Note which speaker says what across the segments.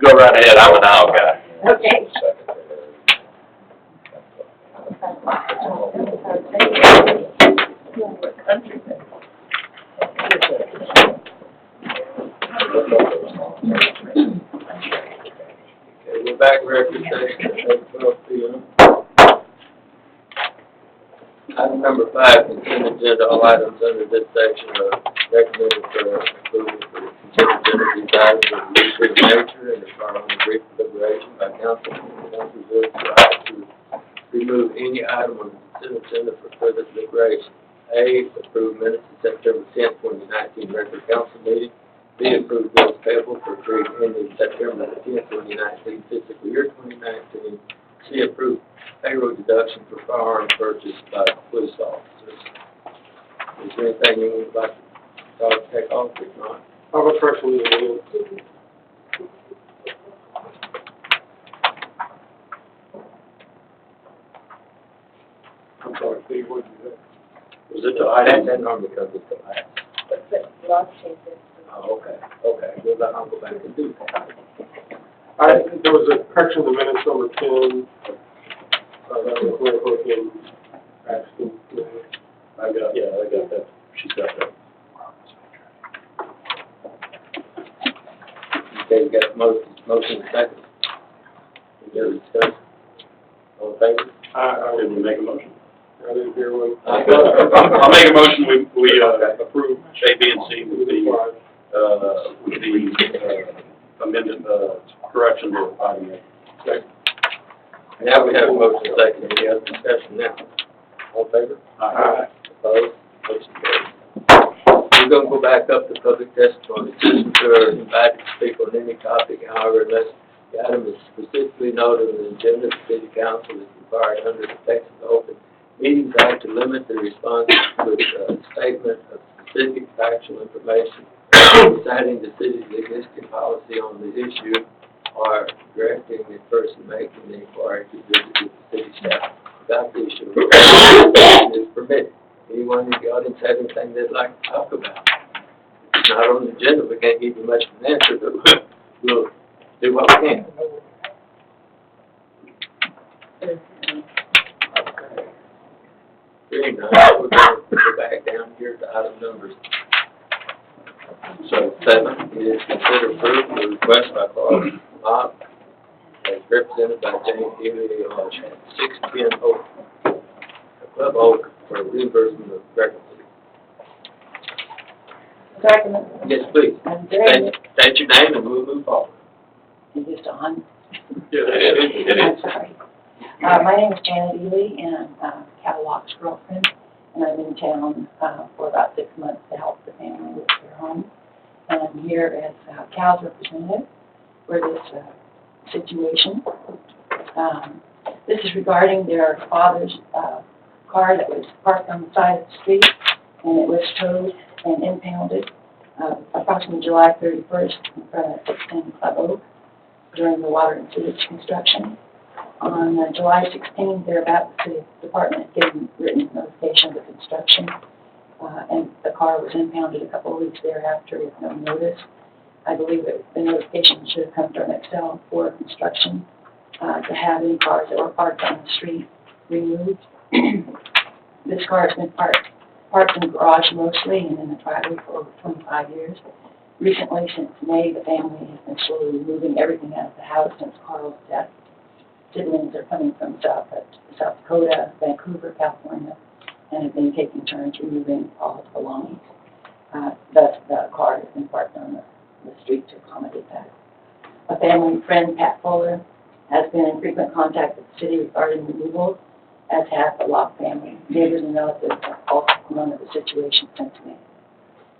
Speaker 1: go right ahead, I'm an aisle guy.
Speaker 2: Okay.
Speaker 3: Okay, we're back record session at 12 p.m. Item number 5, consent agenda. All items under this section are recommended for approval for consent agenda. These items are administrative nature and require only brief deliberation by council. Council reserves the right to remove any item on the consent agenda for further deliberation. A, approve minutes of September 10th, 2019 regular council meeting. B, approve bills payable for period ending September 10th, 2019, fiscal year 2019. C, approve payroll deduction for firearm purchase by police officers. Is there anything you would like to take off? If not,
Speaker 4: I'll go first one. I'm sorry, Steve, what did you say?
Speaker 1: Was it the item?
Speaker 3: that normally comes with the last. Oh, okay, well, I'll go back and do that.
Speaker 4: There was a correction of the minutes number 10. That was Mayor Pro Tem Paxton.
Speaker 1: I got that. She's got that.
Speaker 3: Okay, you got motion second. Any other discussion? All in favor?
Speaker 1: Did we make a motion?
Speaker 4: I didn't hear one.
Speaker 1: I'll make a motion, we approve A, B, and C with the amended, correction to item A.
Speaker 3: Okay. Now we have a motion second. Any other discussion now? All in favor?
Speaker 1: Aye.
Speaker 3: Opposed? Motion carries. We're going to go back up to public testimony. Citizens are invited to speak on any topic, however, unless the item is specifically noted in the agenda, the city council is required under the Texas Open Meetings Act to limit the response with a statement of specific factual information, citing the city's existing policy on the issue, or directing the person making the inquiry to visit with the city staff about the issue. Is permitted. Anyone in the audience have anything they'd like to talk about? If it's not on the agenda, we can't give you much of an answer, but we'll do what we can. Very nice. We're going to go back down here to item numbers. So 7 is consider approval of the request by Carl Bob, as represented by James Healy Lodge at 610 Oak, Club Oak, for reimbursement of record fee.
Speaker 2: Second.
Speaker 3: Yes, please.
Speaker 2: Andrea.
Speaker 3: State your name and we'll move forward.
Speaker 2: Is this on?
Speaker 1: Yeah, it
Speaker 2: I'm
Speaker 1: is.
Speaker 2: sorry. My name is Janet Ely, and I'm Cal Locke's girlfriend, and I'm in town for about 6 months to help the family with their home. And I'm here as Cal's representative for this situation. This is regarding their father's car that was parked on the side of the street, and it was towed and impounded approximately July 31st in front of 610 Club Oak during the water and sewage construction. On July 16th, they're about the city department getting written notification of the construction, and the car was impounded a couple of weeks thereafter with no notice. I believe that the notification should have come from Excel for construction to have any cars that were parked on the street removed. This car has been parked in the garage mostly and in the driveway for over 25 years. Recently, since May, the family has been slowly moving everything out of the house since Carl's death. Siblings are coming from South Dakota, Vancouver, California, and have been taking turns removing all his belongings. Thus, the car has been parked on the street to accommodate that. A family friend, Pat Fuller, has been in frequent contact with the city regarding removal, as have the Locke family. Neighbors and relatives have also known of the situation since May.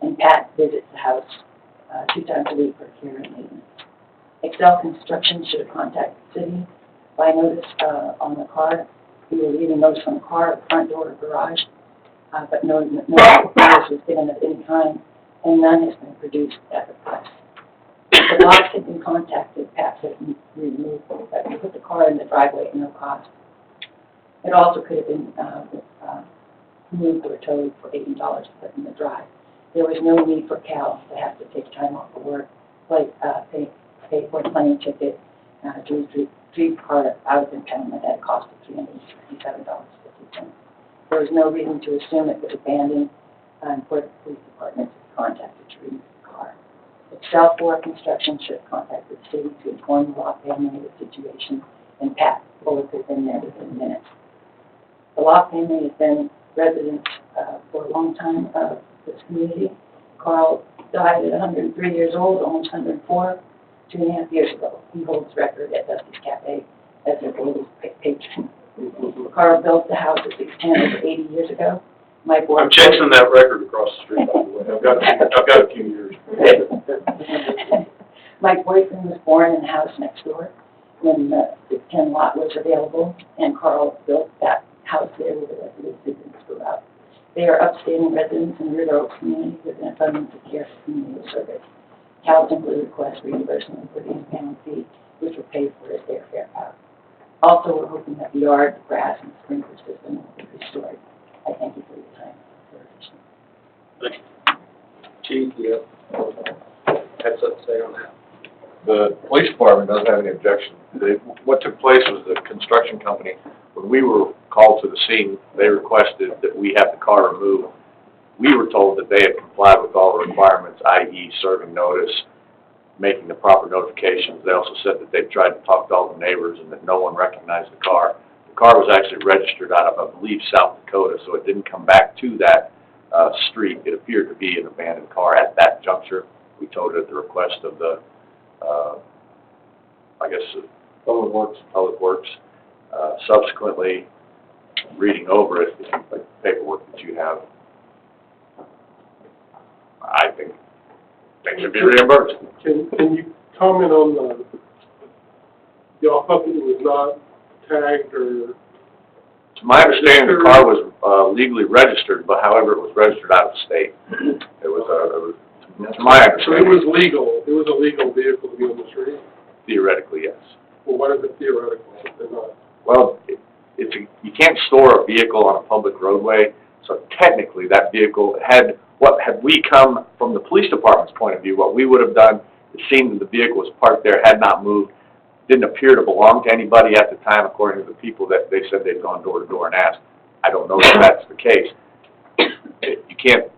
Speaker 2: And Pat visits the house 2 times a week for care and maintenance. Excel Construction should have contacted the city by notice on the car. We were leaving notice on the car, the front door, garage, but no notice was given at any time, and none has been produced at the press. If the Locks had been contacted, Pat said removed, but we put the car in the driveway at no cost. It also could have been moved or towed for $80 to put in the drive. There was no need for Cal to have to take time off of work, pay pay for a plane ticket to retrieve the car out of impoundment at a cost of $367.50. There was no reason to assume it was abandoned, for the police department to contact to retrieve the car. Itself or construction should have contacted the city to inform the law family of the situation, and Pat Bullock has been there within minutes. The law family has been residents for a long time of this community. Carl died at 103 years old, almost 104, 2.5 years ago. He holds record at Dusty's Cafe as their oldest patron. Carl built the house at 610 over 80 years ago. Mike
Speaker 1: I'm
Speaker 2: worked.
Speaker 1: chasing that record across the street, by the way. I've got a few years.
Speaker 2: Mike Boyson was born in the house next door when the 610 lot was available, and Carl built that house there where the residents grew up. They are upstanding residents in the River Oaks community with an abundance of care for community service. Cal simply requests reimbursement for the impound fee, which will pay for his airfare out. Also, we're hoping that the yard, the grass, and sprinkler system will be restored. I thank you for your time.
Speaker 1: Thank you.
Speaker 3: Chief, you have something to say on that?
Speaker 5: The police department doesn't have any objection. What took place was the construction company, when we were called to the scene, they requested that we have the car removed. We were told that they had complied with all the requirements, i.e. serving notice, making the proper notifications. They also said that they tried to talk to all the neighbors and that no one recognized the car. The car was actually registered out of, I believe, South Dakota, so it didn't come back to that street. It appeared to be an abandoned car at that juncture. We towed it at the request of the, Public Works. Subsequently, reading over it, the paperwork that you have, I think things should be reimbursed.
Speaker 4: Can you comment on y'all thought that it was not tagged or?
Speaker 5: To my understanding, the car was legally registered, but however, it was registered out of state. It was to my
Speaker 4: So it
Speaker 5: understanding,
Speaker 4: was legal, it was a legal vehicle to be on the street?
Speaker 5: theoretically, yes.
Speaker 4: Well, what is it theoretical if they're not?
Speaker 5: Well, you can't store a vehicle on a public roadway, so technically that vehicle had we come from the police department's point of view, what we would have done, it seemed that the vehicle was parked there, had not moved, didn't appear to belong to anybody at the time, according to the people that they said they'd gone door to door and asked. I don't know if that's the case. You can't